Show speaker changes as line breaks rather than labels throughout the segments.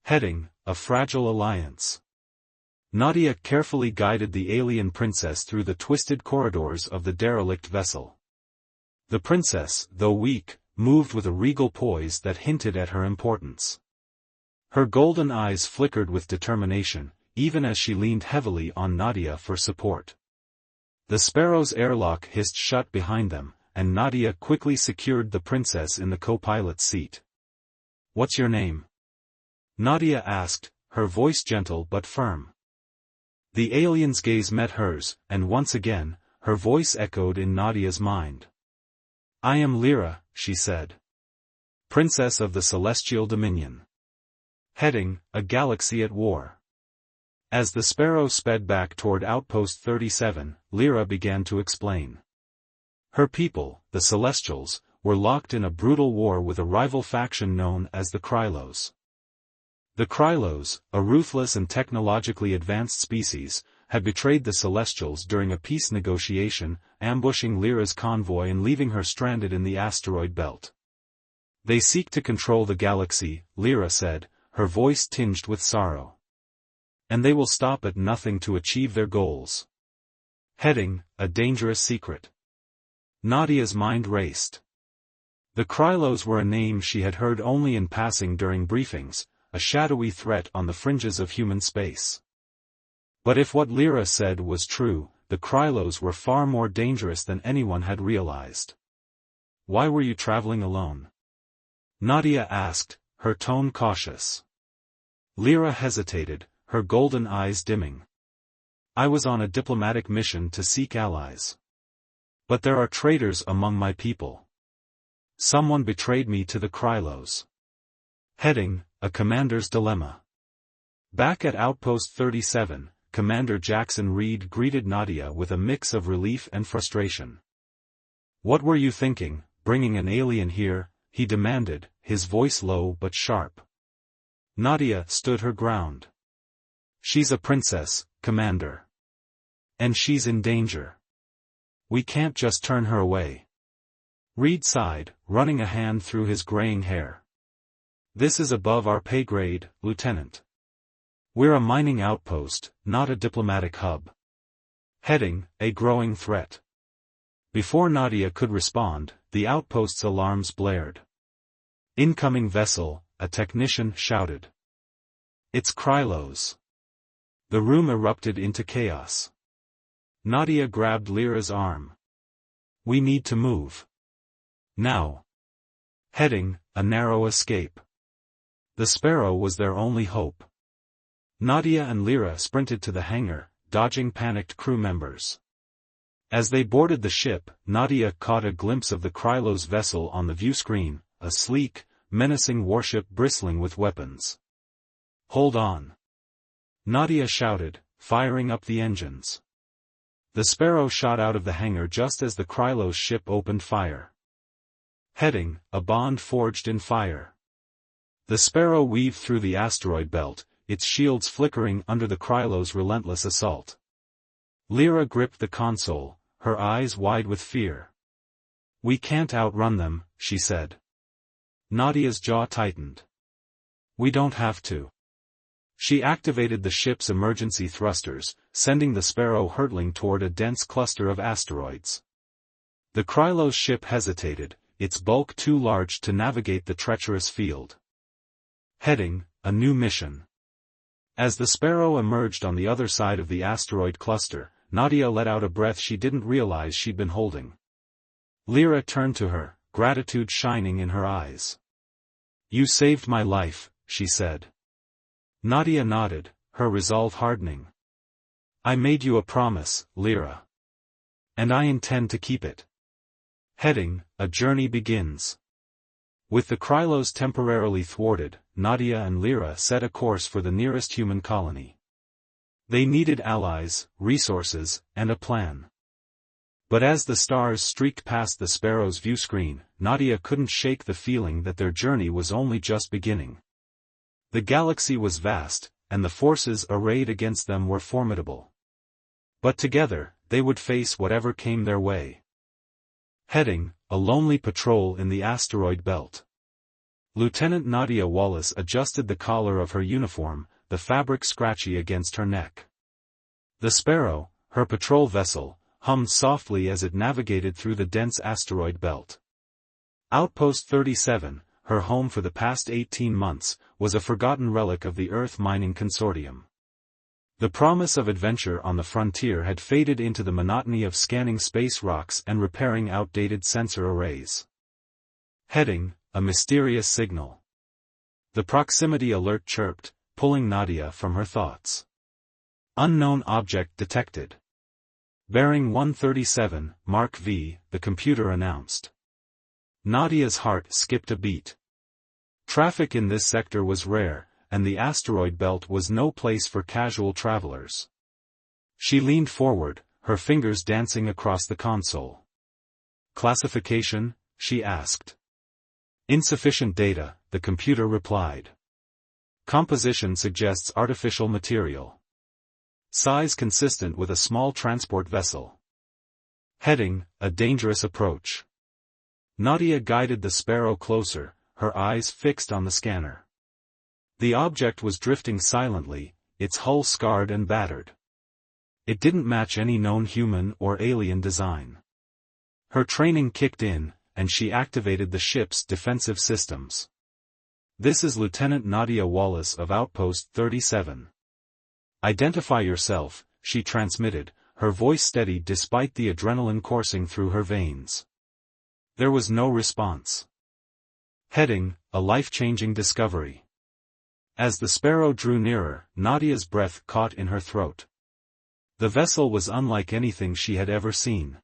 Heading: A Fragile Alliance. Nadia carefully guided the alien princess through the twisted corridors of the derelict vessel. The princess, though weak, moved with a regal poise that hinted at her importance. Her golden eyes flickered with determination, even as she leaned heavily on Nadia for support. The Sparrow's airlock hissed shut behind them, and Nadia quickly secured the princess in the co-pilot's seat. "What's your name?" Nadia asked, her voice gentle but firm. The alien's gaze met hers, and once again, her voice echoed in Nadia's mind. "I am Lyra," she said. "Princess of the Celestial Dominion." Heading: A Galaxy at War. As the Sparrow sped back toward Outpost 37, Lyra began to explain. Her people, the Celestials, were locked in a brutal war with a rival faction known as the Krylos. The Krylos, a ruthless and technologically advanced species, had betrayed the Celestials during a peace negotiation, ambushing Lyra's convoy and leaving her stranded in the asteroid belt. "They seek to control the galaxy," Lyra said, her voice tinged with sorrow. "And they will stop at nothing to achieve their goals." Heading: A Dangerous Secret. Nadia's mind raced. The Krylos were a name she had heard only in passing during briefings, a shadowy threat on the fringes of human space. But if what Lyra said was true, the Krylos were far more dangerous than anyone had realized. "Why were you traveling alone?" Nadia asked, her tone cautious. Lyra hesitated, her golden eyes dimming. "I was on a diplomatic mission to seek allies. But there are traitors among my people. Someone betrayed me to the Krylos." Heading: A Commander's Dilemma. Back at Outpost 37, Commander Jackson Reed greeted Nadia with a mix of relief and frustration. "What were you thinking, bringing an alien here?" he demanded, his voice low but sharp. Nadia stood her ground. "She's a princess, Commander. And she's in danger. We can't just turn her away." Reed sighed, running a hand through his graying hair. "This is above our pay grade, Lieutenant. We're a mining outpost, not a diplomatic hub." Heading: A Growing Threat. Before Nadia could respond, the outpost's alarms blared. "Incoming vessel," a technician shouted. "It's Krylos." The room erupted into chaos. Nadia grabbed Lyra's arm. "We need to move. Now." Heading: A Narrow Escape. The Sparrow was their only hope. Nadia and Lyra sprinted to the hangar, dodging panicked crew members. As they boarded the ship, Nadia caught a glimpse of the Krylos vessel on the viewscreen, a sleek, menacing warship bristling with weapons. "Hold on!" Nadia shouted, firing up the engines. The Sparrow shot out of the hangar just as the Krylos ship opened fire. Heading: A Bond Forged in Fire. The Sparrow weaved through the asteroid belt, its shields flickering under the Krylos' relentless assault. Lyra gripped the console, her eyes wide with fear. "We can't outrun them," she said. Nadia's jaw tightened. "We don't have to." She activated the ship's emergency thrusters, sending the Sparrow hurtling toward a dense cluster of asteroids. The Krylos ship hesitated, its bulk too large to navigate the treacherous field. Heading: A New Mission. As the Sparrow emerged on the other side of the asteroid cluster, Nadia let out a breath she didn't realize she'd been holding. Lyra turned to her, gratitude shining in her eyes. "You saved my life," she said. Nadia nodded, her resolve hardening. "I made you a promise, Lyra. And I intend to keep it." Heading: A Journey Begins. With the Krylos temporarily thwarted, Nadia and Lyra set a course for the nearest human colony. They needed allies, resources, and a plan. But as the stars streaked past the Sparrow's viewscreen, Nadia couldn't shake the feeling that their journey was only just beginning. The galaxy was vast, and the forces arrayed against them were formidable. But together, they would face whatever came their way. Heading: A Lonely Patrol in the Asteroid Belt. Lieutenant Nadia Wallace adjusted the collar of her uniform, the fabric scratchy against her neck. The Sparrow, her patrol vessel, hummed softly as it navigated through the dense asteroid belt. Outpost 37, her home for the past 18 months, was a forgotten relic of the Earth mining consortium. The promise of adventure on the frontier had faded into the monotony of scanning space rocks and repairing outdated sensor arrays. Heading: a mysterious signal. The proximity alert chirped, pulling Nadia from her thoughts. Unknown object detected. Bearing 137, Mark V, the computer announced. Nadia's heart skipped a beat. Traffic in this sector was rare, and the asteroid belt was no place for casual travelers. She leaned forward, her fingers dancing across the console. Classification? She asked. Insufficient data, the computer replied. Composition suggests artificial material. Size consistent with a small transport vessel. Heading: a dangerous approach. Nadia guided the Sparrow closer, her eyes fixed on the scanner. The object was drifting silently, its hull scarred and battered. It didn't match any known human or alien design. Her training kicked in, and she activated the ship's defensive systems. This is Lieutenant Nadia Wallace of Outpost 37. Identify yourself, she transmitted, her voice steady despite the adrenaline coursing through her veins. There was no response. Heading: a life-changing discovery. As the Sparrow drew nearer, Nadia's breath caught in her throat. The vessel was unlike anything she had ever seen.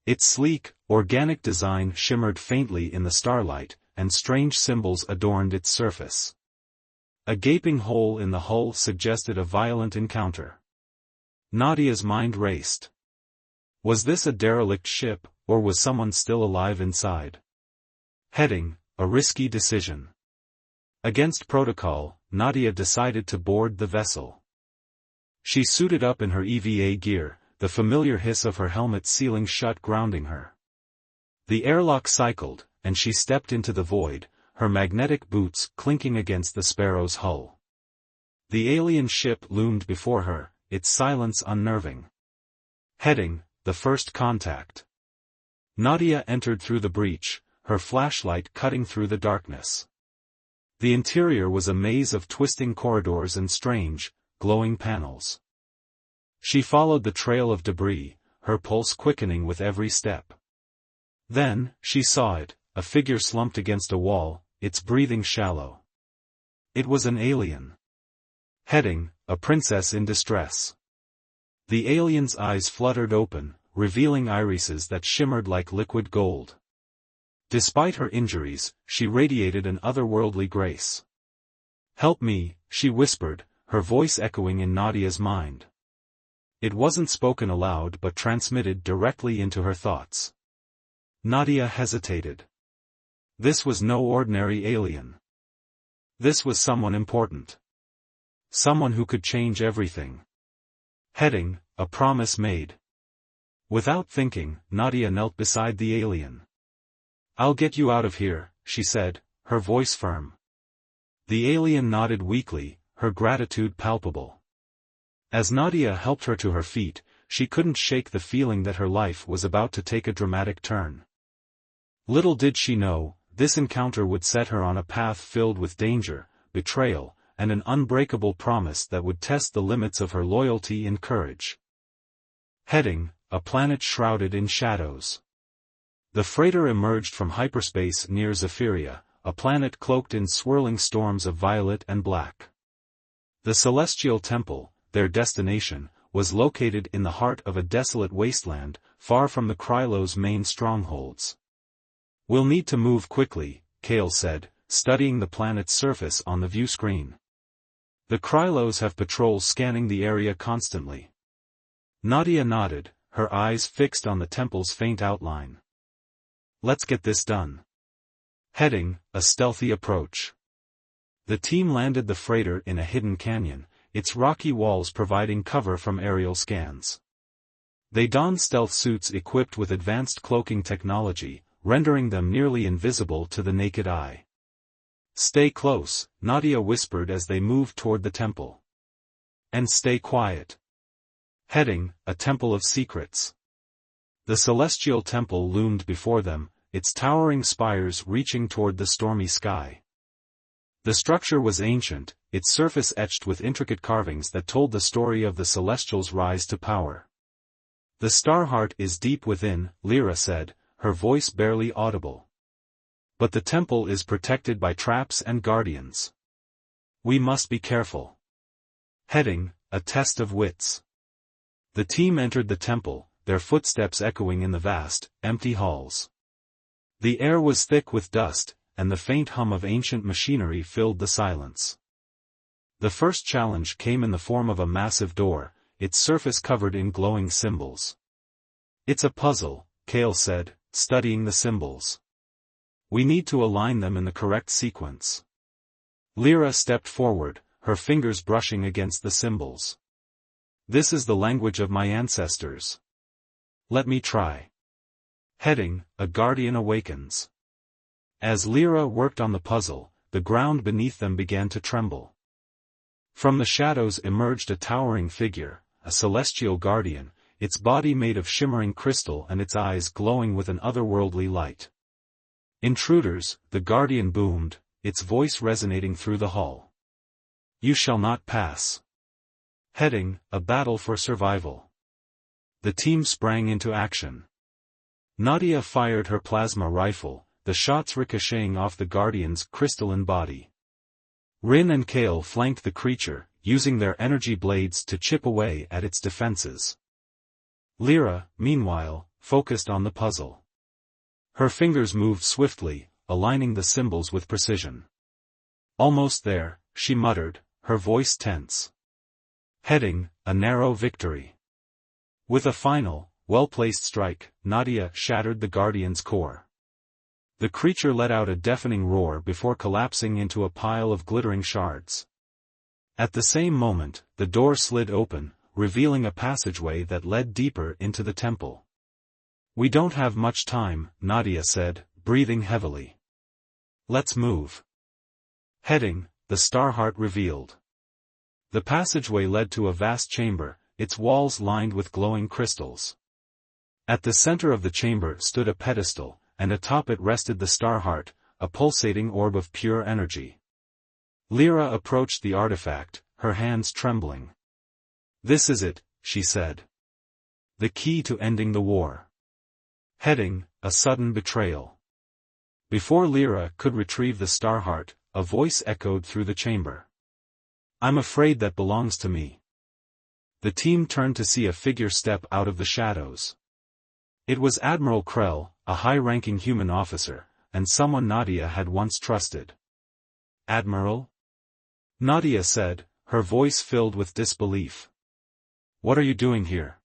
Its sleek, organic design shimmered faintly in the starlight, and strange symbols adorned its surface. A gaping hole in the hull suggested a violent encounter. Nadia's mind raced. Was this a derelict ship, or was someone still alive inside? Heading: a risky decision. Against protocol, Nadia decided to board the vessel. She suited up in her EVA gear, the familiar hiss of her helmet sealing shut grounding her. The airlock cycled, and she stepped into the void, her magnetic boots clinking against the Sparrow's hull. The alien ship loomed before her, its silence unnerving. Heading: the first contact. Nadia entered through the breach, her flashlight cutting through the darkness. The interior was a maze of twisting corridors and strange, glowing panels. She followed the trail of debris, her pulse quickening with every step. Then, she saw it, a figure slumped against a wall, its breathing shallow. It was an alien. Heading: a princess in distress. The alien's eyes fluttered open, revealing irises that shimmered like liquid gold. Despite her injuries, she radiated an otherworldly grace. "Help me," she whispered, her voice echoing in Nadia's mind. It wasn't spoken aloud but transmitted directly into her thoughts. Nadia hesitated. This was no ordinary alien. This was someone important. Someone who could change everything. Heading: a promise made. Without thinking, Nadia knelt beside the alien. "I'll get you out of here," she said, her voice firm. The alien nodded weakly, her gratitude palpable. As Nadia helped her to her feet, she couldn't shake the feeling that her life was about to take a dramatic turn. Little did she know, this encounter would set her on a path filled with danger, betrayal, and an unbreakable promise that would test the limits of her loyalty and courage. Heading: a planet shrouded in shadows. The freighter emerged from hyperspace near Zephyria, a planet cloaked in swirling storms of violet and black. The Celestial Temple, their destination, was located in the heart of a desolate wasteland, far from the Krylos' main strongholds. "We'll need to move quickly," Kale said, studying the planet's surface on the view screen. "The Krylos have patrols scanning the area constantly." Nadia nodded, her eyes fixed on the temple's faint outline. "Let's get this done." Heading: a stealthy approach. The team landed the freighter in a hidden canyon, its rocky walls providing cover from aerial scans. They donned stealth suits equipped with advanced cloaking technology, rendering them nearly invisible to the naked eye. Stay close, Nadia whispered as they moved toward the temple. And stay quiet. Heading, a temple of secrets. The celestial temple loomed before them, its towering spires reaching toward the stormy sky. The structure was ancient, its surface etched with intricate carvings that told the story of the Celestials' rise to power. The star heart is deep within, Lyra said, her voice barely audible. But the temple is protected by traps and guardians. We must be careful. Heading, a test of wits. The team entered the temple, their footsteps echoing in the vast, empty halls. The air was thick with dust, and the faint hum of ancient machinery filled the silence. The first challenge came in the form of a massive door, its surface covered in glowing symbols. It's a puzzle, Kale said, studying the symbols. We need to align them in the correct sequence. Lyra stepped forward, her fingers brushing against the symbols. This is the language of my ancestors. Let me try. Heading, a guardian awakens. As Lyra worked on the puzzle, the ground beneath them began to tremble. From the shadows emerged a towering figure, a celestial guardian, its body made of shimmering crystal and its eyes glowing with an otherworldly light. Intruders, the guardian boomed, its voice resonating through the hall. You shall not pass. Heading, a battle for survival. The team sprang into action. Nadia fired her plasma rifle, the shots ricocheting off the guardian's crystalline body. Rin and Kale flanked the creature, using their energy blades to chip away at its defenses. Lyra, meanwhile, focused on the puzzle. Her fingers moved swiftly, aligning the symbols with precision. Almost there, she muttered, her voice tense. Heading, a narrow victory. With a final, well-placed strike, Nadia shattered the guardian's core. The creature let out a deafening roar before collapsing into a pile of glittering shards. At the same moment, the door slid open, revealing a passageway that led deeper into the temple. We don't have much time, Nadia said, breathing heavily. Let's move. Heading, the star heart revealed. The passageway led to a vast chamber, its walls lined with glowing crystals. At the center of the chamber stood a pedestal, and atop it rested the star heart, a pulsating orb of pure energy. Lyra approached the artifact, her hands trembling. This is it, she said. The key to ending the war. Heading, a sudden betrayal. Before Lyra could retrieve the star heart, a voice echoed through the chamber. I'm afraid that belongs to me. The team turned to see a figure step out of the shadows. It was Admiral Krell, a high-ranking human officer, and someone Nadia had once trusted. Admiral? Nadia said, her voice filled with disbelief. What are you doing here?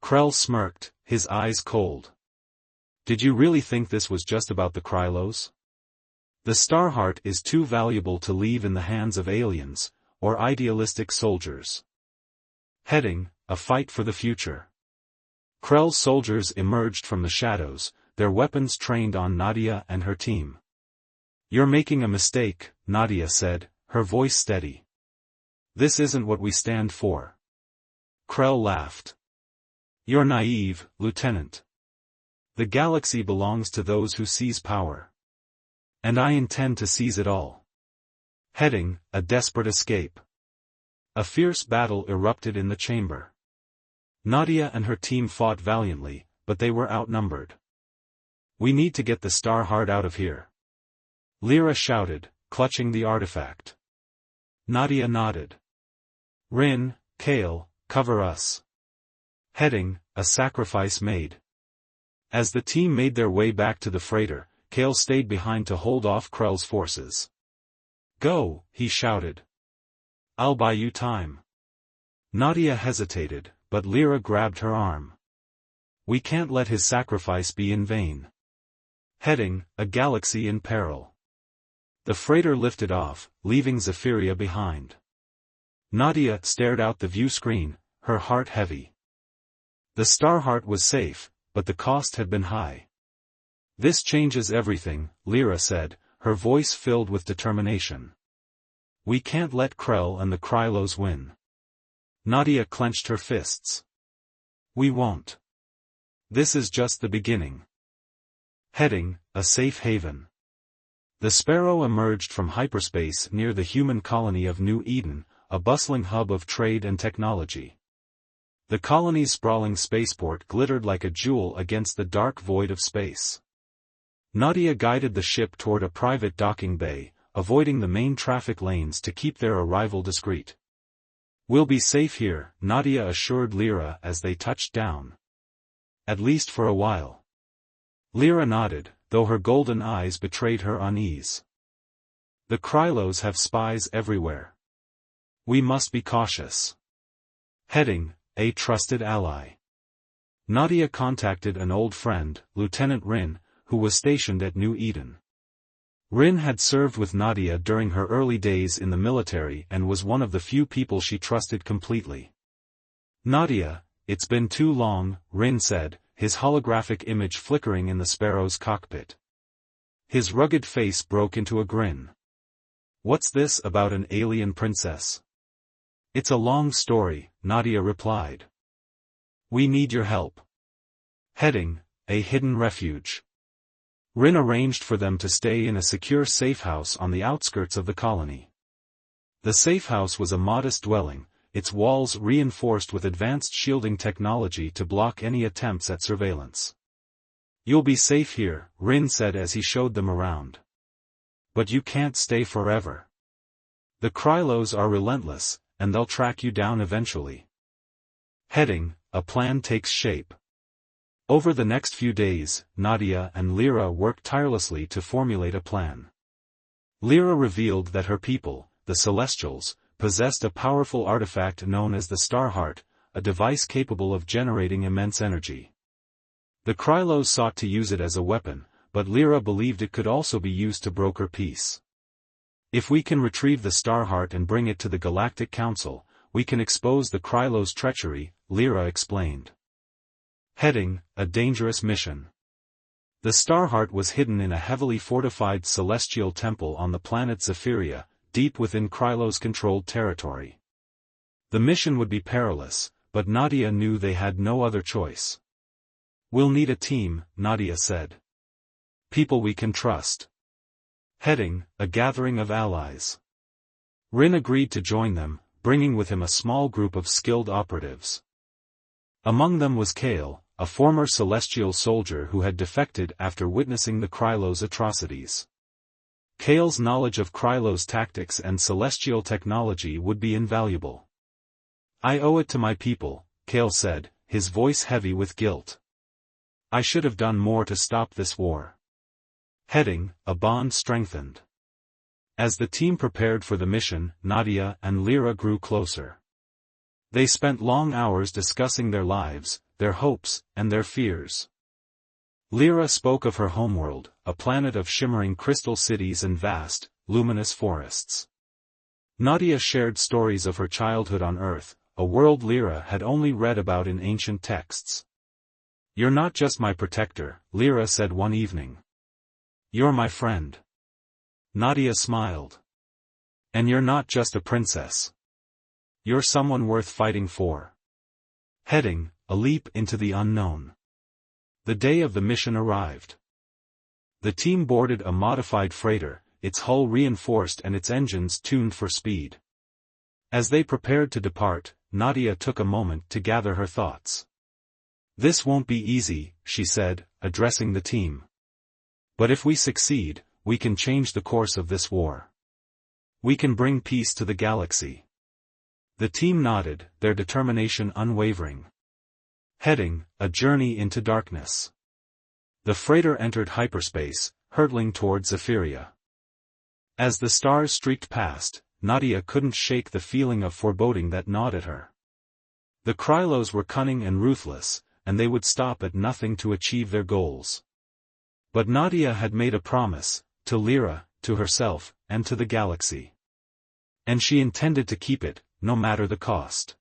Krell smirked, his eyes cold. Did you really think this was just about the Krylos? The star heart is too valuable to leave in the hands of aliens, or idealistic soldiers. Heading, a fight for the future. Krell's soldiers emerged from the shadows, their weapons trained on Nadia and her team. You're making a mistake, Nadia said, her voice steady. This isn't what we stand for. Krell laughed. You're naive, Lieutenant. The galaxy belongs to those who seize power. And I intend to seize it all. Heading, a desperate escape. A fierce battle erupted in the chamber. Nadia and her team fought valiantly, but they were outnumbered. We need to get the star heart out of here. Lyra shouted, clutching the artifact. Nadia nodded. Rin, Kale, cover us. Heading, a sacrifice made. As the team made their way back to the freighter, Kale stayed behind to hold off Krell's forces. Go, he shouted. I'll buy you time. Nadia hesitated, but Lyra grabbed her arm. We can't let his sacrifice be in vain. Heading, a galaxy in peril. The freighter lifted off, leaving Zephyria behind. Nadia stared out the view screen, her heart heavy. The star heart was safe, but the cost had been high. This changes everything, Lyra said, her voice filled with determination. "We can't let Krell and the Krylos win." Nadia clenched her fists. "We won't. This is just the beginning." Heading, a safe haven. The Sparrow emerged from hyperspace near the human colony of New Eden, a bustling hub of trade and technology. The colony's sprawling spaceport glittered like a jewel against the dark void of space. Nadia guided the ship toward a private docking bay, avoiding the main traffic lanes to keep their arrival discreet. "We'll be safe here," Nadia assured Lyra as they touched down. "At least for a while." Lyra nodded, though her golden eyes betrayed her unease. "The Krylos have spies everywhere. We must be cautious." Heading, a trusted ally. Nadia contacted an old friend, Lieutenant Rin, who was stationed at New Eden. Rin had served with Nadia during her early days in the military and was one of the few people she trusted completely. "Nadia, it's been too long," Rin said, his holographic image flickering in the Sparrow's cockpit. His rugged face broke into a grin. "What's this about an alien princess?" "It's a long story," Nadia replied. "We need your help." Heading, a hidden refuge. Rin arranged for them to stay in a secure safehouse on the outskirts of the colony. The safehouse was a modest dwelling, its walls reinforced with advanced shielding technology to block any attempts at surveillance. "You'll be safe here," Rin said as he showed them around. "But you can't stay forever. The Krylos are relentless, and they'll track you down eventually." Heading, a plan takes shape. Over the next few days, Nadia and Lyra worked tirelessly to formulate a plan. Lyra revealed that her people, the Celestials, possessed a powerful artifact known as the Star Heart, a device capable of generating immense energy. The Krylos sought to use it as a weapon, but Lyra believed it could also be used to broker peace. "If we can retrieve the Star Heart and bring it to the Galactic Council, we can expose the Krylos' treachery," Lyra explained. Heading, a dangerous mission. The Star Heart was hidden in a heavily fortified celestial temple on the planet Zephyria, deep within Krylos-controlled territory. The mission would be perilous, but Nadia knew they had no other choice. "We'll need a team," Nadia said. "People we can trust." Heading, a gathering of allies. Rin agreed to join them, bringing with him a small group of skilled operatives. Among them was Kale, a former celestial soldier who had defected after witnessing the Krylos' atrocities. Kale's knowledge of Krylos tactics and celestial technology would be invaluable. "I owe it to my people," Kale said, his voice heavy with guilt. "I should have done more to stop this war." Heading, a bond strengthened. As the team prepared for the mission, Nadia and Lyra grew closer. They spent long hours discussing their lives, their hopes, and their fears. Lyra spoke of her homeworld, a planet of shimmering crystal cities and vast, luminous forests. Nadia shared stories of her childhood on Earth, a world Lyra had only read about in ancient texts. "You're not just my protector," Lyra said one evening. "You're my friend." Nadia smiled. "And you're not just a princess. You're someone worth fighting for." Heading, a leap into the unknown. The day of the mission arrived. The team boarded a modified freighter, its hull reinforced and its engines tuned for speed. As they prepared to depart, Nadia took a moment to gather her thoughts. "This won't be easy," she said, addressing the team. "But if we succeed, we can change the course of this war. We can bring peace to the galaxy." The team nodded, their determination unwavering. Heading, a journey into darkness. The freighter entered hyperspace, hurtling towards Zephyria. As the stars streaked past, Nadia couldn't shake the feeling of foreboding that gnawed at her. The Krylos were cunning and ruthless, and they would stop at nothing to achieve their goals. But Nadia had made a promise, to Lyra, to herself, and to the galaxy. And she intended to keep it, no matter the cost.